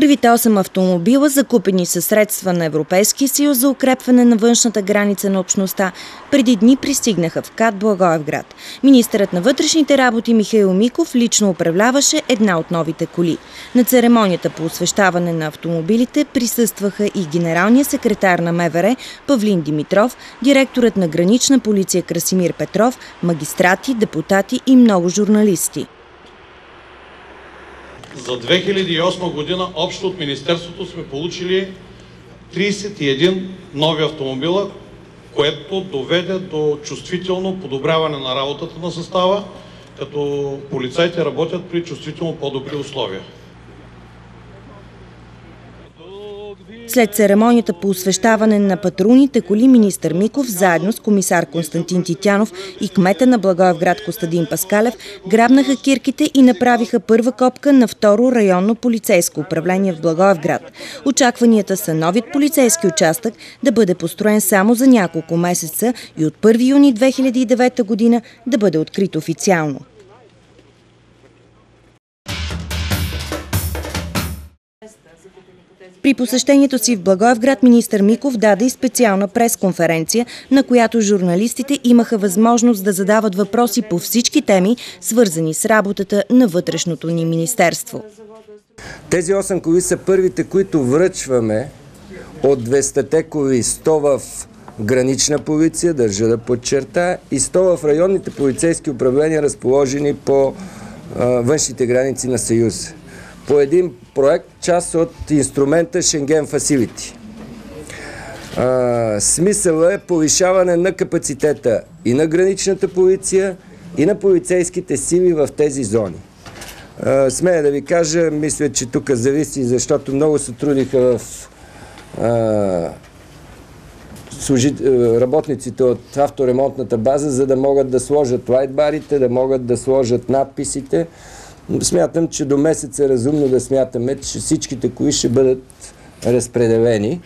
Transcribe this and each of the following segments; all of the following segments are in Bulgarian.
Първите 8 автомобила, закупени със средства на Европейския съюз за укрепване на външната граница на общността, преди дни пристигнаха в КАТ Благоевград. Министърът на вътрешните работи Михаил Миков лично управляваше една от новите коли. На церемонията по освещаване на автомобилите присъстваха и генералният секретар на МВР Павлин Димитров, директорът на Гранична полиция Красимир Петров, магистрати, депутати и много журналисти. За 2008 година общо от Министерството сме получили 31 нови автомобила, което доведе до чувствително подобряване на работата на състава, като полицаите работят при чувствително по-добри условия. След церемонията по освещаване на патрулните коли, министър Миков, заедно с комисар Константин Титянов и кмета на Благоевград Костадин Паскалев, грабнаха кирките и направиха първа копка на второ районно полицейско управление в Благоевград. Очакванията са новият полицейски участък да бъде построен само за няколко месеца и от 1 юни 2009 година да бъде открит официално. При посещението си в Благоевград министър Миков даде и специална пресконференция, на която журналистите имаха възможност да задават въпроси по всички теми, свързани с работата на вътрешното ни министерство. Тези 8 коли са първите, които връчваме от 200-те коли, 100 в гранична полиция, държа да подчертая, и 100 в районните полицейски управления, разположени по външните граници на Съюза. По един проект, част от инструмента Schengen Facility. Смисълът е повишаване на капацитета и на граничната полиция, и на полицейските сили в тези зони. Смея да ви кажа, мисля, че тук зависи, защото много се трудиха работниците от авторемонтната база, за да могат да сложат лайтбарите, да могат да сложат надписите. Смятам, че до месец е разумно да смятаме, че всичките коли ще бъдат разпределени.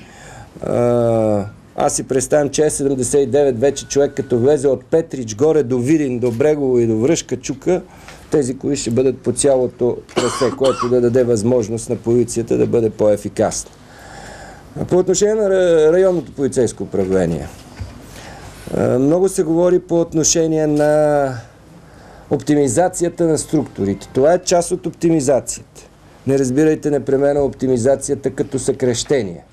Аз си представям, че Е79 вече човек като влезе от Петрич горе до Видин, до Брегово и до Връшка чука, тези коли ще бъдат по цялото трасе, което да даде възможност на полицията да бъде по-ефикасна. По отношение на районното полицейско управление. Много се говори по отношение на оптимизацията на структурите. Това е част от оптимизацията. Не разбирайте непременно оптимизацията като съкращение.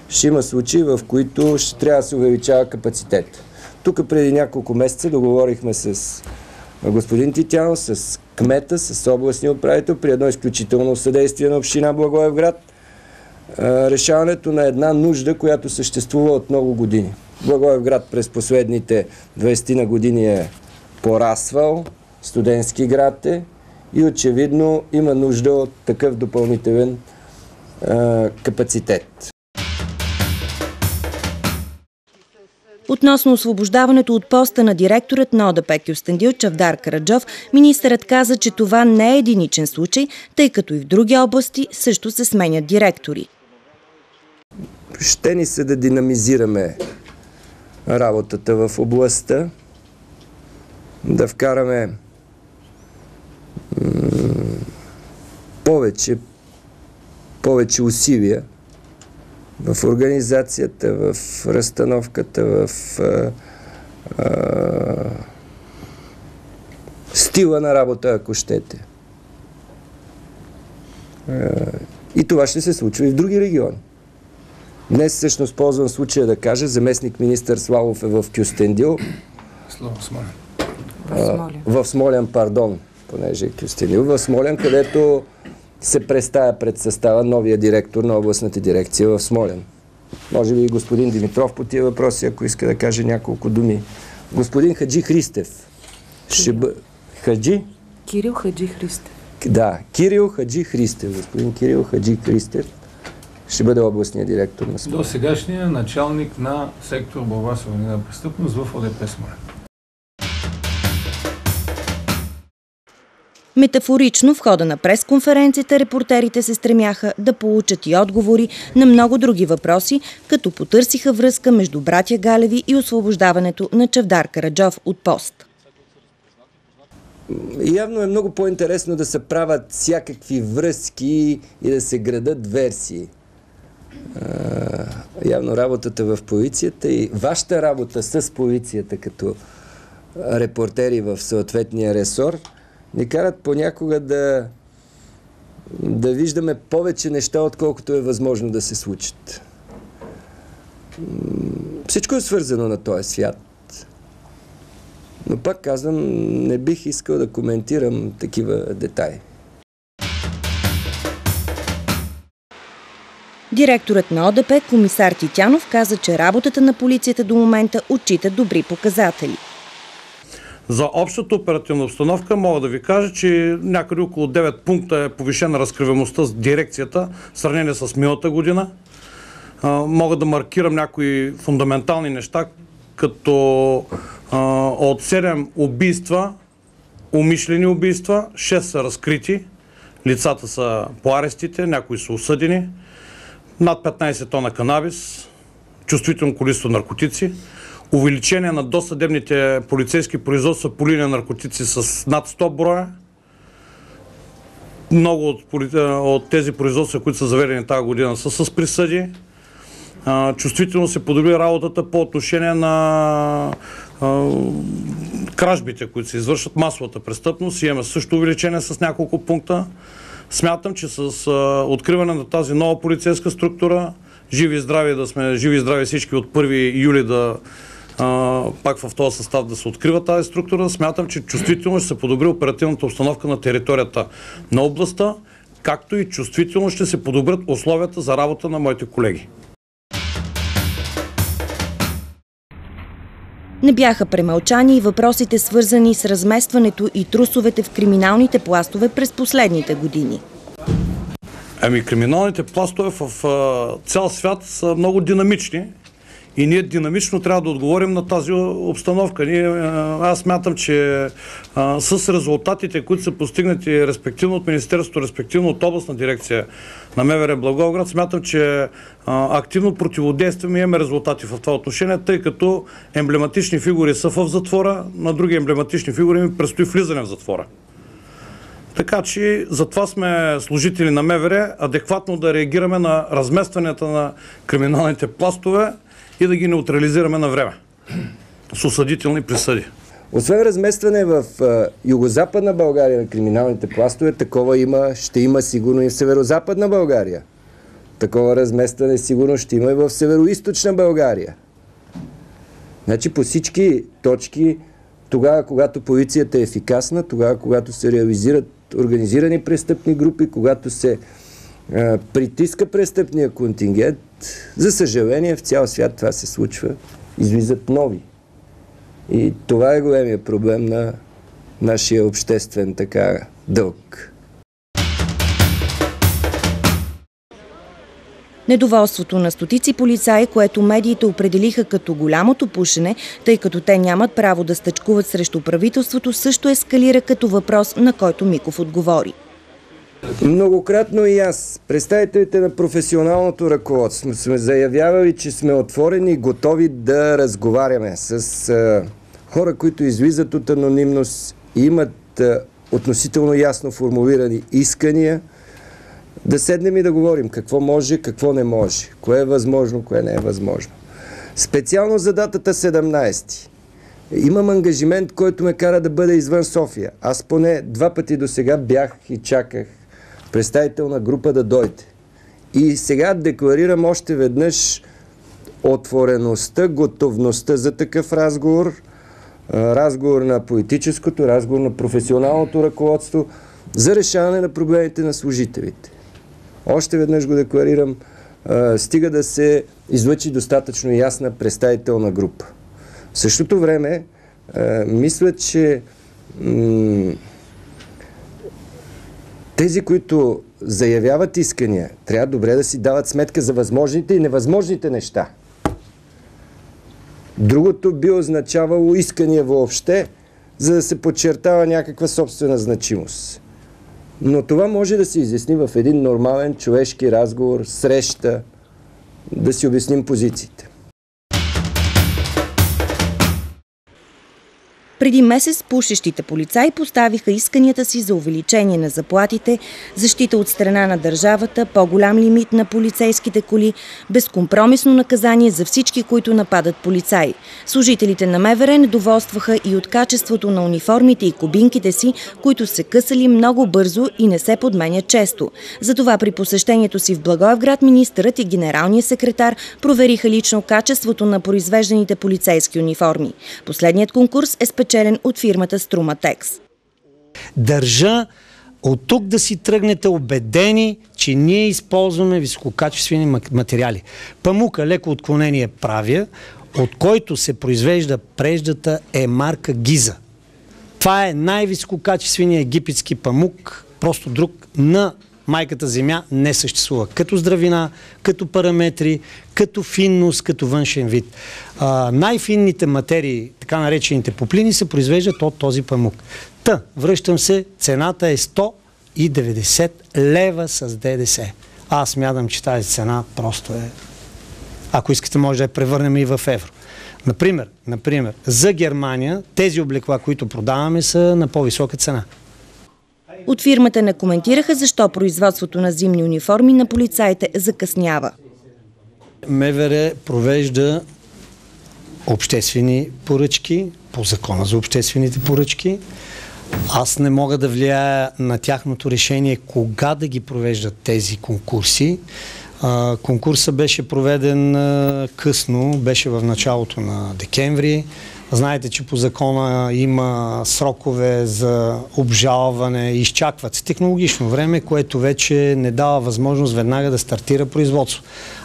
Ще има случаи, в които ще трябва да се увеличава капацитет. Тук преди няколко месеца договорихме с господин Титянов, с кмета, с областния управител, при едно изключително съдействие на община Благоевград, решаването на една нужда, която съществува от много години. Благоевград през последните 20 години е порасвал, студентски град е и очевидно има нужда от такъв допълнителен капацитет. Относно освобождаването от поста на директорът на ОДП Кюстендил Чавдар Караджов, министърът каза, че това не е единичен случай, тъй като и в други области също се сменят директори. Ще ни се да динамизираме работата в областта, да вкараме повече усилия в организацията, в разстановката, в стила на работа, ако щете. И това ще се случва и в други региони. Днес всъщност ползвам случая да кажа, заместник министър Славов е в Кюстендил. В Смолян, пардон, понеже е Кюстендил. В Смолян, където се представя пред състава новия директор на областната дирекция в Смолян. Може би и господин Димитров по тия въпроси, ако иска да каже няколко думи. Господин Хаджи Христев. Кирил Хаджи Христев. Да, Кирил Хаджи Христев. Господин Кирил Хаджи Христев ще бъде областният директор на Смолян. До сегашния началник на сектор борба с организирана престъпност в ОДП Смолян. Метафорично в хода на пресконференцията репортерите се стремяха да получат и отговори на много други въпроси, като потърсиха връзка между братя Галеви и освобождаването на Чавдар Караджов от пост. Явно е много по-интересно да се правят всякакви връзки и да се градат версии. Явно работата в полицията и вашата работа с полицията като репортери в съответния ресор ни карат понякога да виждаме повече неща, отколкото е възможно да се случат. Всичко е свързано на този свят. Но пак казвам, не бих искал да коментирам такива детайли. Директорът на ОДП, комисар Титянов, каза, че работата на полицията до момента отчита добри показатели. За общата оперативна обстановка мога да ви кажа, че някъде около 9 пункта е повишена разкриваемостта с дирекцията в сравнение с миналата година. Мога да маркирам някои фундаментални неща, като от 7 убийства, умишлени убийства, 6 са разкрити, лицата са по арестите, някои са осъдени, над 15 тона канабис, чувствително количество наркотици, увеличение на досъдебните полицейски производства по линия на наркотици с над 100 броя. Много от тези производства, които са заведени тази година, са с присъди. Чувствително се подобри работата по отношение на кражбите, които се извършват, масовата престъпност. Имаме също увеличение с няколко пункта. Смятам, че с откриване на тази нова полицейска структура, живи и здрави да сме, живи и здрави всички от 1 юли да пак в този състав да се открива тази структура, смятам, че чувствително ще се подобри оперативната обстановка на територията на областта, както и чувствително ще се подобрят условията за работа на моите колеги. Не бяха премълчани и въпросите, свързани с разместването и трусовете в криминалните пластове през последните години. Криминалните пластове в цял свят са много динамични и ние динамично трябва да отговорим на тази обстановка. Аз смятам, че с резултатите, които са постигнати респективно от Министерството, респективно от областна дирекция на МВР Благоевград, смятам, че активно противодействаме и имаме резултати в това отношение, тъй като емблематични фигури са в затвора, на други емблематични фигури им предстои влизане в затвора. Така че затова сме служители на МВР, адекватно да реагираме на разместванията на криминалните пластове и да ги неутрализираме на време с осъдителни присъди. Освен разместване в югозападна България на криминалните пластове, такова ще има сигурно и в северозападна България. Такова разместване сигурно ще има и в североизточна България. Значи по всички точки, тогава когато полицията е ефикасна, тогава когато се реализират организирани престъпни групи, когато се притиска престъпния контингент, за съжаление в цял свят това се случва, излизат нови. И това е големия проблем на нашия обществен дълг. Недоволството на стотици полицаи, което медиите определиха като голямото пушене, тъй като те нямат право да стачкуват срещу правителството, също ескалира като въпрос, на който Миков отговори. Многократно и аз, представителите на професионалното ръководство, сме заявявали, че сме отворени и готови да разговаряме с хора, които излизат от анонимност и имат относително ясно формулирани искания, да седнем и да говорим какво може, какво не може, кое е възможно, кое не е възможно. Специално за датата 17. Имам ангажимент, който ме кара да бъда извън София. Аз поне 2 пъти до сега бях и чаках представител на група да дойде. И сега декларирам още веднъж отвореността, готовността за такъв разговор, разговор на политическото, разговор на професионалното ръководство за решаване на проблемите на служителите. Още веднъж го декларирам, стига да се излъчи достатъчно ясна представителна група. В същото време, мисля, че тези, които заявяват искания, трябва добре да си дават сметка за възможните и невъзможните неща. Другото би означавало искания въобще, за да се подчертава някаква собствена значимост. Но това може да се изясни в един нормален човешки разговор, среща, да си обясним позициите. Преди месец пушещите полицаи поставиха исканията си за увеличение на заплатите, защита от страна на държавата, по-голям лимит на полицейските коли, безкомпромисно наказание за всички, които нападат полицаи. Служителите на МВР недоволстваха и от качеството на униформите и кубинките си, които се късали много бързо и не се подменят често. Затова при посещението си в Благоевград министърът и генералният секретар провериха лично качеството на произвежданите полицейски униформи. Последният конкурс е спечелен от фирмата Струматекс. Държа от тук да си тръгнете убедени, че ние използваме висококачествени материали. Памука, леко отклонение правя, от който се произвежда преждата, е марка Гиза. Това е най-висококачественият египетски памук, просто друг на майката земя не съществува. Като здравина, като параметри, като финност, като външен вид. Най-финните материи, така наречените поплини, се произвеждат от този памук. Връщам се, цената е 190 лева с ДДС. Аз смятам, че тази цена просто е... Ако искате, може да я превърнем и в евро. Например, за Германия тези облекла, които продаваме, са на по-висока цена. От фирмата не коментираха защо производството на зимни униформи на полицаите закъснява. МВР провежда обществени поръчки по закона за обществените поръчки. Аз не мога да влияя на тяхното решение кога да ги провеждат тези конкурси. Конкурсът беше проведен късно, беше в началото на декември. Знаете, че по закона има срокове за обжалване, изчакват се технологично време, което вече не дава възможност веднага да стартира производство.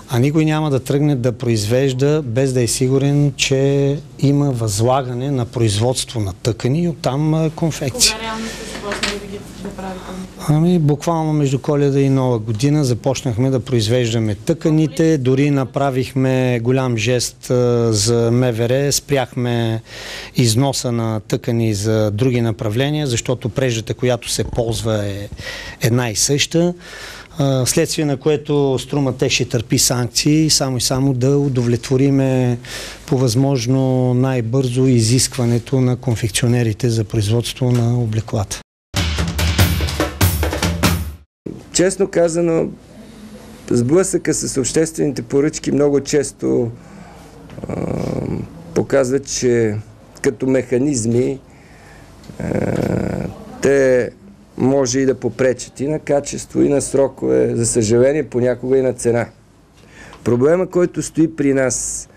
А никой няма да тръгне да произвежда без да е сигурен, че има възлагане на производство на тъкани и оттам конфекции. Кога реално сте започнали да правите? Буквално между Коледа и Нова година започнахме да произвеждаме тъканите, дори направихме голям жест за МВР, спряхме износа на тъкани за други направления, защото преждата, която се ползва, е една и съща. Следствие на което Струматекс ще търпи санкции, само и само да удовлетвориме по възможно най-бързо изискването на конфекционерите за производство на облеклата. Честно казано, сблъсъка с обществените поръчки много често показват, че като механизми те може и да попречат и на качество, и на срокове, за съжаление, понякога и на цена. Проблема, който стои при нас,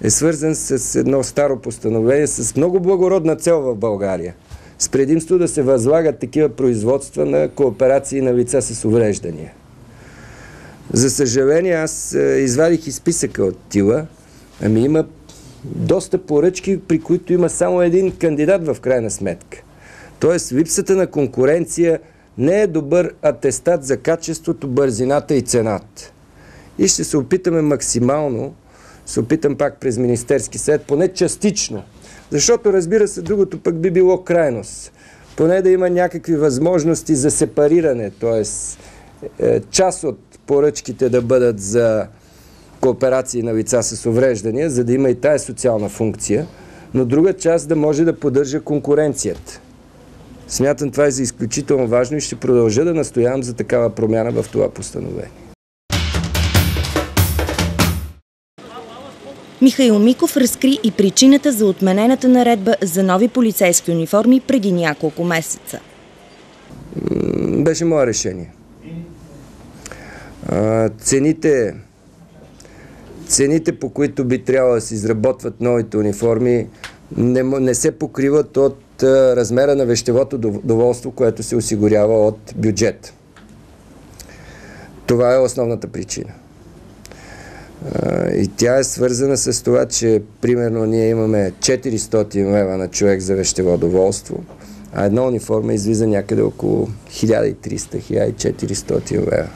е свързан с едно старо постановление, с много благородна цел в България. С предимство да се възлагат такива производства на кооперации на лица с увреждания. За съжаление, аз извадих и списъка от ТИЛА. Има доста поръчки, при които има само един кандидат в крайна сметка. Тоест, липсата на конкуренция не е добър атестат за качеството, бързината и цената. И ще се опитаме максимално, опитам пак през Министерски съвет, поне частично. Защото, разбира се, другото пък би било крайност. Поне да има някакви възможности за сепариране, т.е. част от поръчките да бъдат за кооперации на лица с увреждания, за да има и тая социална функция, но друга част да може да поддържа конкуренцията. Смятам това е за изключително важно и ще продължа да настоявам за такава промяна в това постановление. Михаил Миков разкри и причината за отменената наредба за нови полицейски униформи преди няколко месеца. Беше мое решение. Цените, по които би трябвало да се изработват новите униформи, не се покриват от размера на вещевото доволство, което се осигурява от бюджет. Това е основната причина. И тя е свързана с това, че примерно ние имаме 400 лева на човек за вещево доволство, а една униформа излиза някъде около 1300-1400 лева.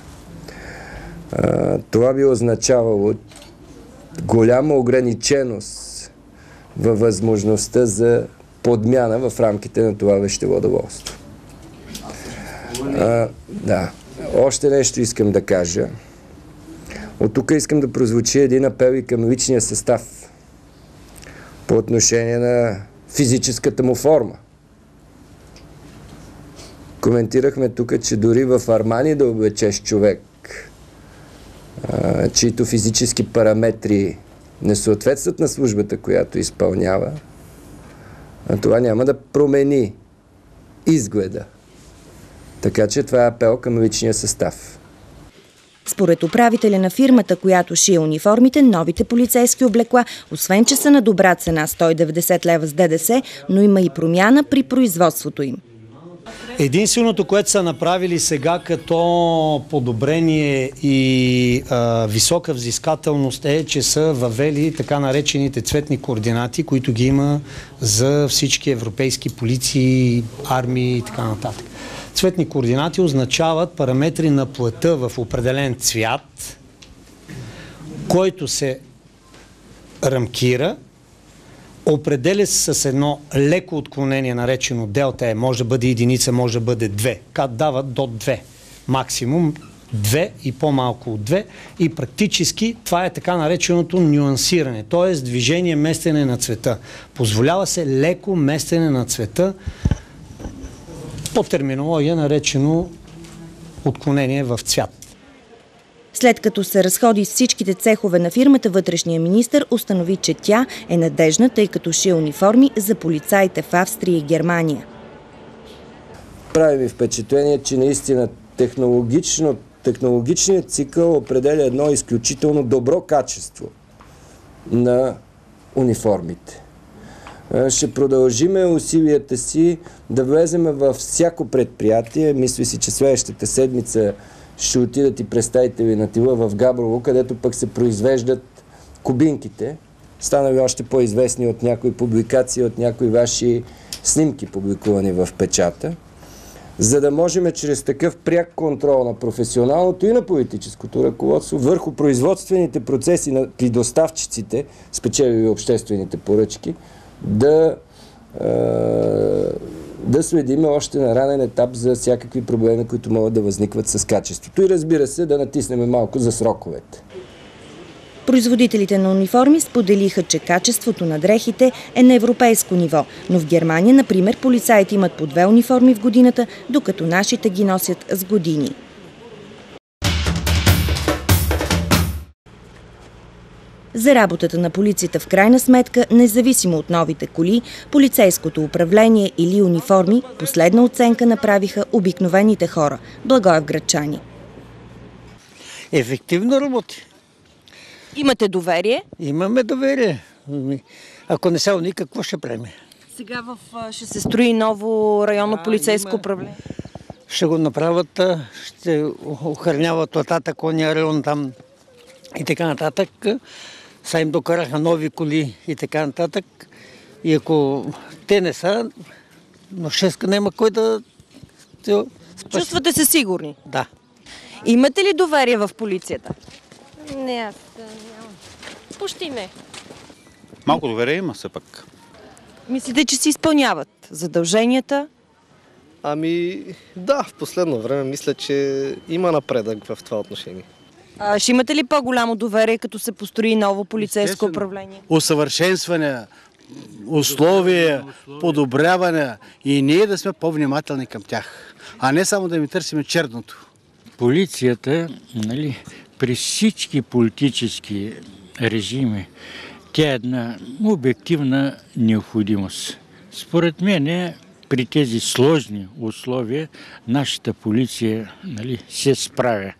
Това би означавало голяма ограниченост във възможността за подмяна в рамките на това вещево доволство. Да. Още нещо искам да кажа. От тук искам да прозвучи един апел и към личния състав по отношение на физическата му форма. Коментирахме тук, че дори в Армани да облечеш човек, чието физически параметри не съответстват на службата, която изпълнява, това няма да промени изгледа. Така че това е апел към личния състав. Според управителя на фирмата, която шие униформите, новите полицейски облекла, освен че са на добра цена 190 лева с ДДС, но има и промяна при производството им. Единственото, което са направили сега като подобрение и висока взискателност е, че са въвели така наречените цветни координати, които ги има за всички европейски полиции, армии и така нататък. Цветни координати означават параметри на плътта в определен цвят, който се рамкира, определя се с едно леко отклонение, наречено делта Е, може да бъде единица, може да бъде 2. КАТ дават до 2, максимум 2 и по-малко от 2 и практически това е така нареченото нюансиране, т.е. движение, местене на цвета. Позволява се леко местене на цвета, по терминология наречено отклонение в цвят. След като се разходи с всичките цехове на фирмата, вътрешния министър установи, че тя е надежна, тъй като шие униформи за полицаите в Австрия и Германия. Прави ми впечатление, че наистина технологичният цикъл определя едно изключително добро качество на униформите. Ще продължиме усилията си да влезем във всяко предприятие. Мисля си, че следващата седмица ще отидат и представители на ТИЛ в Габрово, където пък се произвеждат кубинките, станали още по-известни от някои публикации, от някои ваши снимки, публикувани в печата, за да можем чрез такъв пряк контрол на професионалното и на политическото ръководство върху производствените процеси при доставчиците, спечелили обществените поръчки, да следим още на ранен етап за всякакви проблеми, които могат да възникват с качеството. И разбира се, да натиснем малко за сроковете. Производителите на униформи споделиха, че качеството на дрехите е на европейско ниво, но в Германия, например, полицаите имат по 2 униформи в годината, докато нашите ги носят с години. За работата на полицията в крайна сметка, независимо от новите коли, полицейското управление или униформи, последна оценка направиха обикновените хора, благоевградчани. Ефективно работи. Имате доверие? Имаме доверие. Ако не са уни, какво ще правим? Сега ще се строи ново районно полицейско управление. Ще го направят, ще охраняват оттатък, ония район там и така нататък. Са им докараха нови коли и така нататък. И ако те не са, но шестка няма кой да спаси. Чувствате се сигурни? Да. Имате ли доверие в полицията? Не, аз нямам. Почти не. Малко доверие има все пак. Мислите, че си изпълняват задълженията? Да, в последно време мисля, че има напредък в това отношение. Ще имате ли по-голямо доверие, като се построи ново полицейско управление? Усъвършенстване, условия, подобряване и ние да сме по-внимателни към тях, а не само да ми търсим черното. Полицията, при всички политически режими, тя е една обективна необходимост. Според мен, при тези сложни условия, нашата полиция се справя.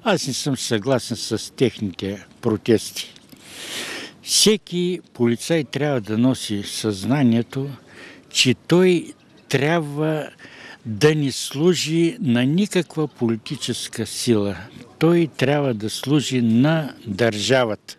Аз не съм съгласен с техните протести. Всеки полицай трябва да носи съзнанието, че той трябва да не служи на никаква политическа сила. Той трябва да служи на държавата.